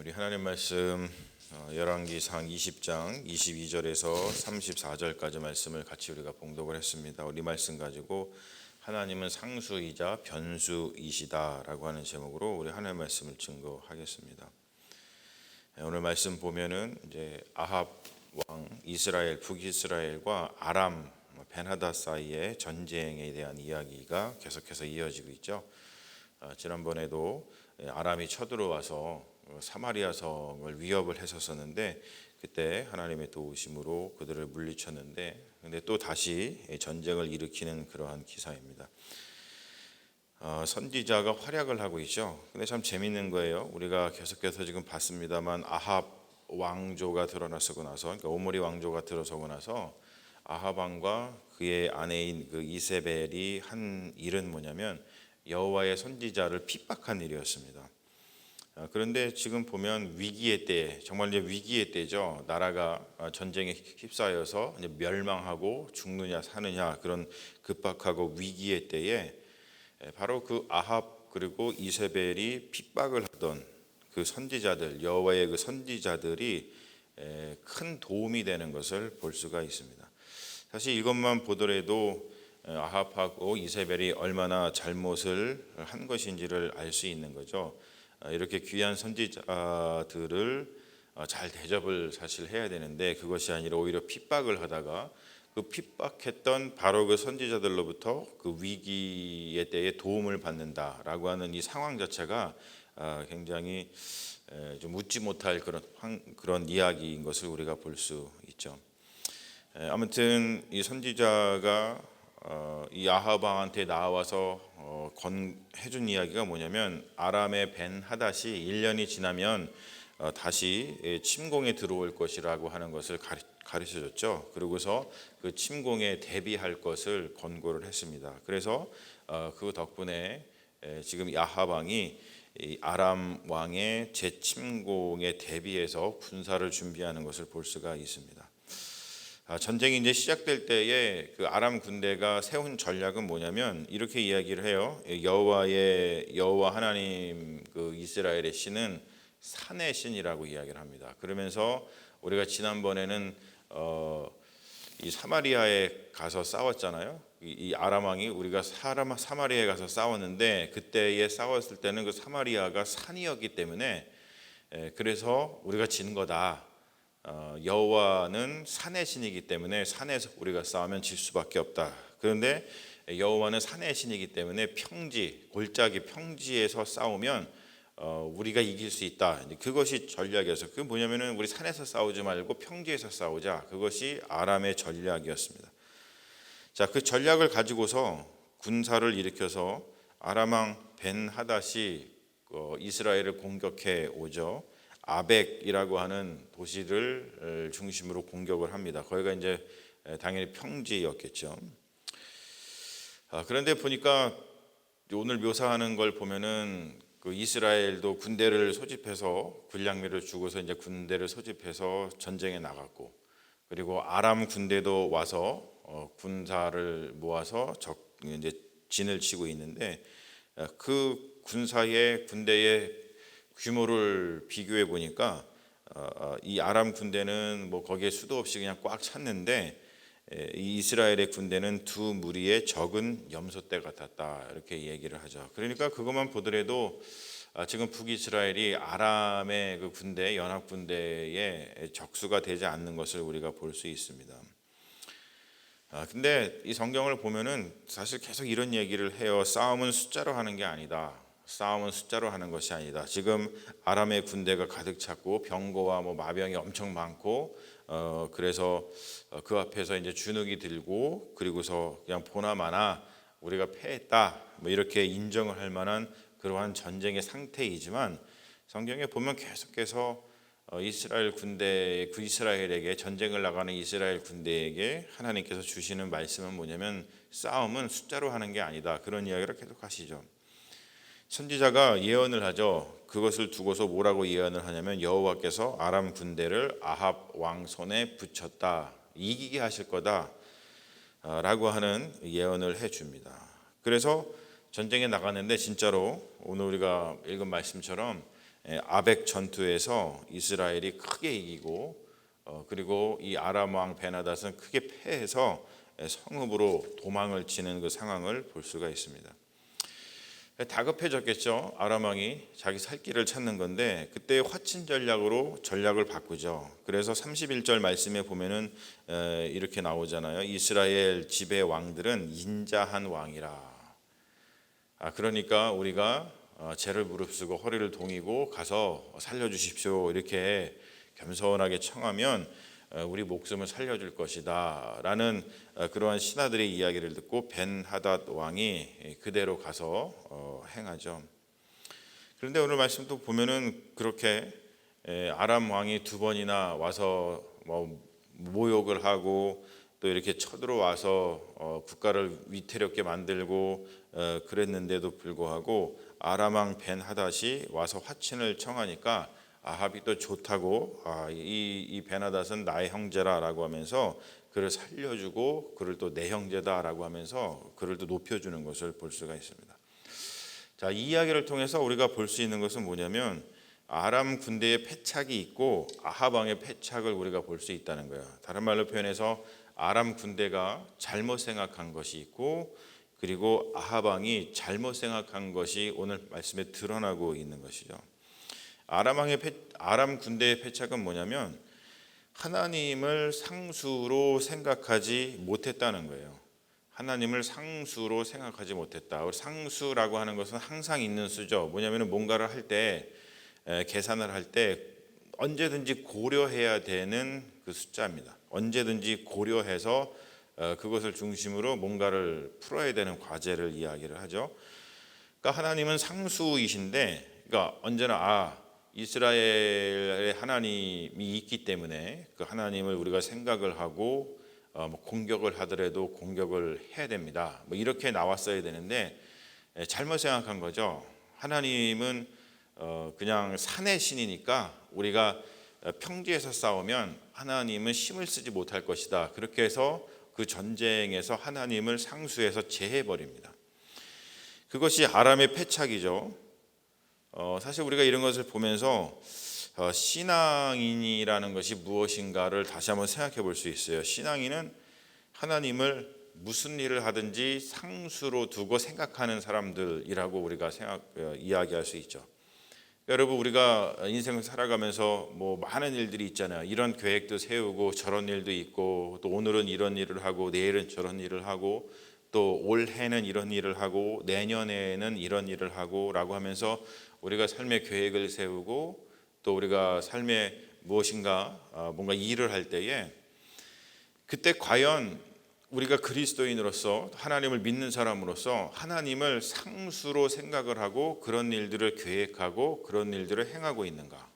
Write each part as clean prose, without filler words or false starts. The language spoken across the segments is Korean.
우리 하나님 말씀 열왕기상 20장 22절에서 34절까지 말씀을 같이 우리가 봉독을 했습니다. 우리 말씀 가지고 하나님은 상수이자 변수이시다라고 하는 제목으로 우리 하나님 말씀을 증거하겠습니다. 오늘 말씀 보면은 이제 아합 왕 이스라엘 북이스라엘과 아람 벤하닷 사이의 전쟁에 대한 이야기가 계속해서 이어지고 있죠. 지난번에도 아람이 쳐들어와서 사마리아 성을 위협을 했었는데 그때 하나님의 도우심으로 그들을 물리쳤는데 근데 또 다시 전쟁을 일으키는 그러한 기사입니다. 선지자가 활약을 하고 있죠. 근데 참 재밌는 거예요. 우리가 계속해서 지금 봤습니다만 아합 왕조가 드러나서고 나서, 그러니까 오므리 왕조가 들어서고 나서 아합 왕과 그의 아내인 그 이세벨이 한 일은 뭐냐면 여호와의 선지자를 핍박한 일이었습니다. 그런데 지금 보면 위기의 때, 정말 이제 위기의 때죠. 나라가 전쟁에 휩싸여서 이제 멸망하고 죽느냐 사느냐 그런 급박하고 위기의 때에 바로 그 아합 그리고 이세벨이 핍박을 하던 그 선지자들, 여호와의 그 선지자들이 큰 도움이 되는 것을 볼 수가 있습니다. 사실 이것만 보더라도 아합하고 이세벨이 얼마나 잘못을 한 것인지를 알 수 있는 거죠. 이렇게 귀한 선지자들을 잘 대접을 사실 해야 되는데 그것이 아니라 오히려 핍박을 하다가 그 핍박했던 바로 그 선지자들로부터 그 위기의 때에 도움을 받는다라고 하는 이 상황 자체가 굉장히 좀 웃지 못할 그런 이야기인 것을 우리가 볼 수 있죠. 아무튼 이 선지자가 이 아합 왕한테 나와서 해준 이야기가 뭐냐면 아람의 벤하닷이 1년이 지나면 다시 침공에 들어올 것이라고 하는 것을 가르쳐줬죠. 그러고서 그 침공에 대비할 것을 권고를 했습니다. 그래서 그 덕분에 지금 이 아합 왕이 이 아람 왕의 재침공에 대비해서 군사를 준비하는 것을 볼 수가 있습니다. 전쟁이 이제 시작될 때에 그 아람 군대가 세운 전략은 뭐냐면 이렇게 이야기를 해요. 여호와 하나님 그 이스라엘의 신은 산의 신이라고 이야기를 합니다. 그러면서 우리가 지난번에는 이 사마리아에 가서 싸웠잖아요. 이 아람 왕이 우리가 사마리아에 가서 싸웠는데 그때에 싸웠을 때는 그 사마리아가 산이었기 때문에 그래서 우리가 진 거다. 여호와는 산의 신이기 때문에 산에서 우리가 싸우면 질 수밖에 없다. 그런데 여호와는 산의 신이기 때문에 골짜기 평지에서 싸우면 우리가 이길 수 있다. 그것이 전략이어서 그게 뭐냐면은 우리 산에서 싸우지 말고 평지에서 싸우자. 그것이 아람의 전략이었습니다. 자, 그 전략을 가지고서 군사를 일으켜서 아람 왕 벤하닷이 이스라엘을 공격해 오죠. 아벡이라고 하는 도시를 중심으로 공격을 합니다. 거기가 이제 당연히 평지였겠죠. 그런데 보니까 오늘 묘사하는 걸 보면은 그 이스라엘도 군대를 소집해서 군량미를 주고서 이제 군대를 소집해서 전쟁에 나갔고, 그리고 아람 군대도 와서 군사를 모아서 이제 진을 치고 있는데 그 군대의 규모를 비교해 보니까 이 아람 군대는 뭐 거기에 수도 없이 그냥 꽉 찼는데 이 이스라엘의 군대는 두 무리의 적은 염소떼 같았다 이렇게 얘기를 하죠. 그러니까 그것만 보더라도 지금 북이스라엘이 아람의 그 군대 연합 군대의 적수가 되지 않는 것을 우리가 볼 수 있습니다. 근데 이 성경을 보면은 사실 계속 이런 얘기를 해요. 싸움은 숫자로 하는 게 아니다. 싸움은 숫자로 하는 것이 아니다. 지금 아람의 군대가 가득 찼고 병거와 뭐 마병이 엄청 많고 그래서 그 앞에서 이제 주눅이 들고 그리고서 그냥 보나마나 우리가 패했다 뭐 이렇게 인정을 할 만한 그러한 전쟁의 상태이지만 성경에 보면 계속해서 이스라엘에게 전쟁을 나가는 이스라엘 군대에게 하나님께서 주시는 말씀은 뭐냐면 싸움은 숫자로 하는 게 아니다. 그런 이야기를 계속 하시죠. 선지자가 예언을 하죠. 그것을 두고서 뭐라고 예언을 하냐면 여호와께서 아람 군대를 아합 왕 손에 붙였다. 이기게 하실 거다 라고 하는 예언을 해줍니다. 그래서 전쟁에 나갔는데 진짜로 오늘 우리가 읽은 말씀처럼 아벡 전투에서 이스라엘이 크게 이기고 그리고 이 아람 왕 베나닷은 크게 패해서 성읍으로 도망을 치는 그 상황을 볼 수가 있습니다. 다급해졌겠죠. 아람 왕이 자기 살 길을 찾는 건데 그때 화친 전략으로 전략을 바꾸죠. 그래서 31절 말씀에 보면은 이렇게 나오잖아요. 이스라엘 지배 왕들은 인자한 왕이라. 그러니까 우리가 죄를 무릅쓰고 허리를 동이고 가서 살려주십시오 이렇게 겸손하게 청하면 우리 목숨을 살려줄 것이다 라는 그러한 신하들의 이야기를 듣고 벤하닷 왕이 그대로 가서 행하죠. 그런데 오늘 말씀도 보면은 그렇게 아람 왕이 두 번이나 와서 모욕을 하고 또 이렇게 쳐들어와서 국가를 위태롭게 만들고 그랬는데도 불구하고 아람 왕 벤하닷이 와서 화친을 청하니까 아합이 또 좋다고 이 벤하닷은 나의 형제라라고 하면서 그를 살려주고 그를 또 내 형제다라고 하면서 그를 또 높여주는 것을 볼 수가 있습니다. 자, 이 이야기를 통해서 우리가 볼 수 있는 것은 뭐냐면 아람 군대의 패착이 있고 아합 왕의 패착을 우리가 볼 수 있다는 거예요. 다른 말로 표현해서 아람 군대가 잘못 생각한 것이 있고 그리고 아합 왕이 잘못 생각한 것이 오늘 말씀에 드러나고 있는 것이죠. 아람 군대의 패착은 뭐냐면 하나님을 상수로 생각하지 못했다는 거예요. 하나님을 상수로 생각하지 못했다. 상수라고 하는 것은 항상 있는 수죠. 뭐냐면 뭔가를 할 때 계산을 할 때 언제든지 고려해야 되는 그 숫자입니다. 언제든지 고려해서 그것을 중심으로 뭔가를 풀어야 되는 과제를 이야기를 하죠. 그러니까 하나님은 상수이신데, 그러니까 언제나 이스라엘의 하나님이 있기 때문에 그 하나님을 우리가 생각을 하고 공격을 하더라도 공격을 해야 됩니다. 이렇게 나왔어야 되는데 잘못 생각한 거죠. 하나님은 그냥 산의 신이니까 우리가 평지에서 싸우면 하나님은 힘을 쓰지 못할 것이다. 그렇게 해서 그 전쟁에서 하나님을 상수해서 제해버립니다. 그것이 아람의 패착이죠. 사실 우리가 이런 것을 보면서 신앙인이라는 것이 무엇인가를 다시 한번 생각해 볼 수 있어요. 신앙인은 하나님을 무슨 일을 하든지 상수로 두고 생각하는 사람들이라고 우리가 이야기할 수 있죠. 여러분, 우리가 인생을 살아가면서 많은 일들이 있잖아요. 이런 계획도 세우고 저런 일도 있고 또 오늘은 이런 일을 하고 내일은 저런 일을 하고 또 올해는 이런 일을 하고 내년에는 이런 일을 하고 라고 하면서 우리가 삶의 계획을 세우고 또 우리가 삶에 무엇인가 뭔가 일을 할 때에 그때 과연 우리가 그리스도인으로서 하나님을 믿는 사람으로서 하나님을 상수로 생각을 하고 그런 일들을 계획하고 그런 일들을 행하고 있는가?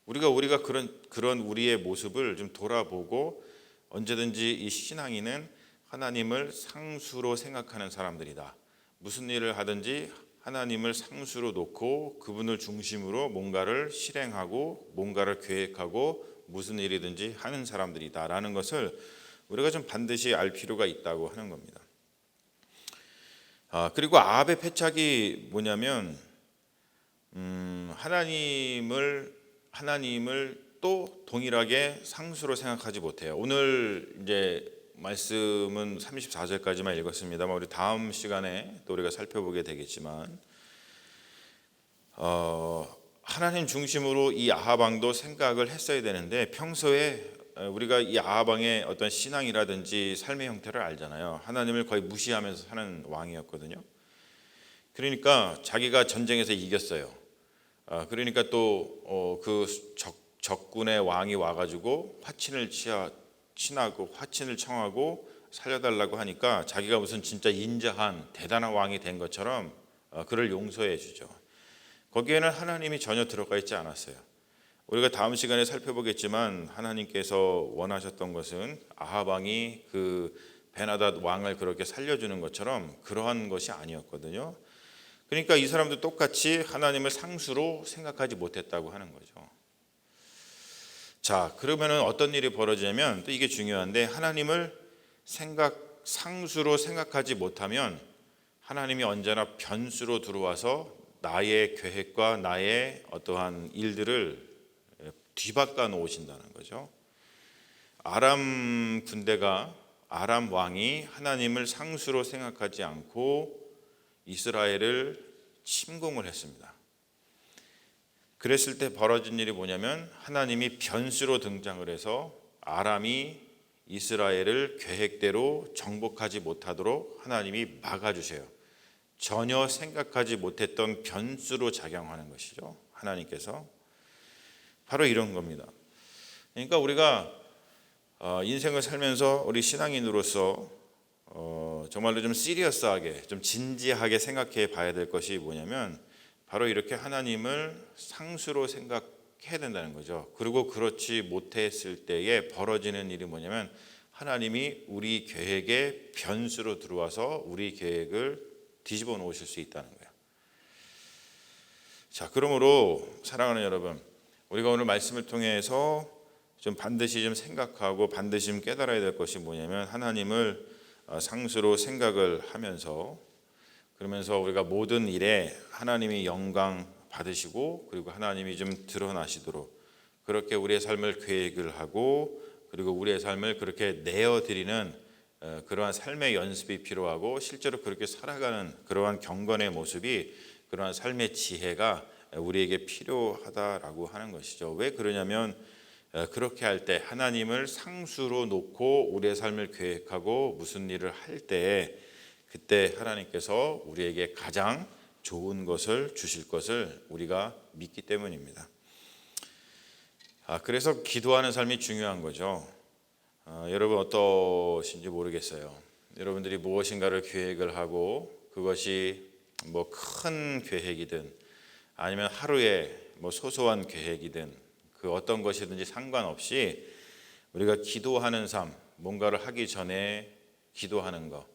우리가 그런 우리의 모습을 좀 돌아보고 언제든지 이 신앙인은 하나님을 상수로 생각하는 사람들이다. 무슨 일을 하든지 하나님을 상수로 놓고 그분을 중심으로 뭔가를 실행하고 뭔가를 계획하고 무슨 일이든지 하는 사람들이다라는 것을 우리가 좀 반드시 알 필요가 있다고 하는 겁니다. 그리고 아합의 패착이 뭐냐면 하나님을 또 동일하게 상수로 생각하지 못해요. 오늘 이제 말씀은 34절까지만 읽었습니다만 우리 다음 시간에 또 우리가 살펴보게 되겠지만 하나님 중심으로 이 아합 왕도 생각을 했어야 되는데 평소에 우리가 이 아합 왕의 어떤 신앙이라든지 삶의 형태를 알잖아요. 하나님을 거의 무시하면서 사는 왕이었거든요. 그러니까 자기가 전쟁에서 이겼어요. 그러니까 또 그 적군의 왕이 와가지고 화친을 청하고 살려달라고 하니까 자기가 무슨 진짜 인자한 대단한 왕이 된 것처럼 그를 용서해 주죠. 거기에는 하나님이 전혀 들어가 있지 않았어요. 우리가 다음 시간에 살펴보겠지만 하나님께서 원하셨던 것은 아합 왕이 그 벤하닷 왕을 그렇게 살려주는 것처럼 그러한 것이 아니었거든요. 그러니까 이 사람도 똑같이 하나님을 상수로 생각하지 못했다고 하는 거죠. 자, 그러면 어떤 일이 벌어지냐면 또 이게 중요한데 하나님을 상수로 생각하지 못하면 하나님이 언제나 변수로 들어와서 나의 계획과 나의 어떠한 일들을 뒤바꿔 놓으신다는 거죠. 아람 군대가, 아람 왕이 하나님을 상수로 생각하지 않고 이스라엘을 침공을 했습니다. 그랬을 때 벌어진 일이 뭐냐면 하나님이 변수로 등장을 해서 아람이 이스라엘을 계획대로 정복하지 못하도록 하나님이 막아주세요. 전혀 생각하지 못했던 변수로 작용하는 것이죠. 하나님께서 바로 이런 겁니다. 그러니까 우리가 인생을 살면서 우리 신앙인으로서 정말로 좀 시리어스하게, 좀 진지하게 생각해 봐야 될 것이 뭐냐면 바로 이렇게 하나님을 상수로 생각해야 된다는 거죠. 그리고 그렇지 못했을 때에 벌어지는 일이 뭐냐면 하나님이 우리 계획에 변수로 들어와서 우리 계획을 뒤집어 놓으실 수 있다는 거예요. 자, 그러므로 사랑하는 여러분, 우리가 오늘 말씀을 통해서 좀 반드시 좀 생각하고 반드시 좀 깨달아야 될 것이 뭐냐면 하나님을 상수로 생각을 하면서, 그러면서 우리가 모든 일에 하나님이 영광 받으시고 그리고 하나님이 좀 드러나시도록 그렇게 우리의 삶을 계획을 하고 그리고 우리의 삶을 그렇게 내어드리는 그러한 삶의 연습이 필요하고 실제로 그렇게 살아가는 그러한 경건의 모습이, 그러한 삶의 지혜가 우리에게 필요하다라고 하는 것이죠. 왜 그러냐면 그렇게 할 때 하나님을 상수로 놓고 우리의 삶을 계획하고 무슨 일을 할 때 그때 하나님께서 우리에게 가장 좋은 것을 주실 것을 우리가 믿기 때문입니다. 그래서 기도하는 삶이 중요한 거죠. 여러분 어떠신지 모르겠어요. 여러분들이 무엇인가를 계획을 하고 그것이 뭐 큰 계획이든 아니면 하루에 뭐 소소한 계획이든 그 어떤 것이든지 상관없이 우리가 기도하는 삶, 뭔가를 하기 전에 기도하는 거,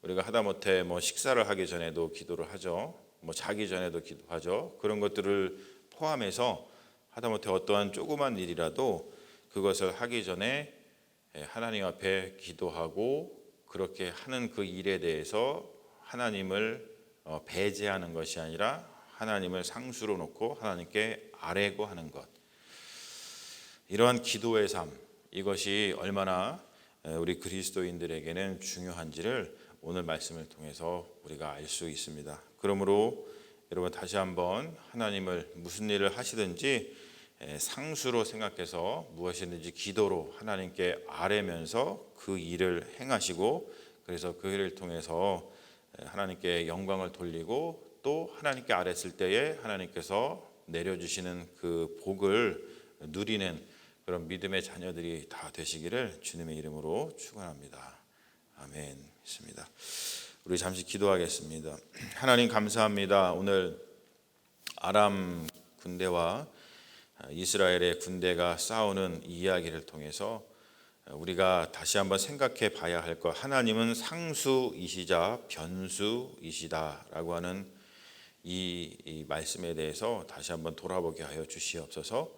우리가 하다못해 뭐 식사를 하기 전에도 기도를 하죠. 뭐 자기 전에도 기도하죠. 그런 것들을 포함해서 하다못해 어떠한 조그만 일이라도 그것을 하기 전에 하나님 앞에 기도하고 그렇게 하는 그 일에 대해서 하나님을 배제하는 것이 아니라 하나님을 상수로 놓고 하나님께 아뢰고 하는 것, 이러한 기도의 삶, 이것이 얼마나 우리 그리스도인들에게는 중요한지를 오늘 말씀을 통해서 우리가 알 수 있습니다. 그러므로 여러분 다시 한번 하나님을 무슨 일을 하시든지 상수로 생각해서 무엇이든지 기도로 하나님께 아뢰면서 그 일을 행하시고, 그래서 그 일을 통해서 하나님께 영광을 돌리고 또 하나님께 아뢰었을 때에 하나님께서 내려주시는 그 복을 누리는 그런 믿음의 자녀들이 다 되시기를 주님의 이름으로 축원합니다. 아멘. 있습니다. 우리 잠시 기도하겠습니다. 하나님 감사합니다. 오늘 아람 군대와 이스라엘의 군대가 싸우는 이야기를 통해서 우리가 다시 한번 생각해 봐야 할 것, 하나님은 상수이시자 변수이시다라고 하는 이 말씀에 대해서 다시 한번 돌아보게 하여 주시옵소서.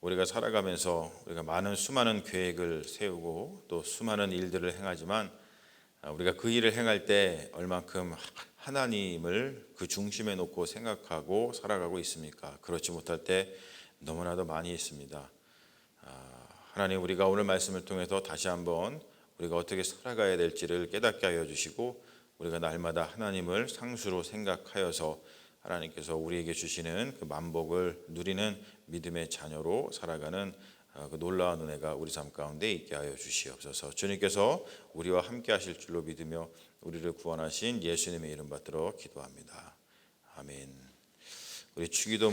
우리가 살아가면서 우리가 수많은 계획을 세우고 또 수많은 일들을 행하지만 우리가 그 일을 행할 때 얼만큼 하나님을 그 중심에 놓고 생각하고 살아가고 있습니까? 그렇지 못할 때 너무나도 많이 있습니다. 하나님, 우리가 오늘 말씀을 통해서 다시 한번 우리가 어떻게 살아가야 될지를 깨닫게 하여 주시고 우리가 날마다 하나님을 상수로 생각하여서 하나님께서 우리에게 주시는 그 만복을 누리는 믿음의 자녀로 살아가는 그 놀라운 은혜가 우리 삶 가운데 있게 하여 주시옵소서. 주님께서 우리와 함께 하실 줄로 믿으며 우리를 구원하신 예수님의 이름 받들어 기도합니다. 아멘. 우리 주기도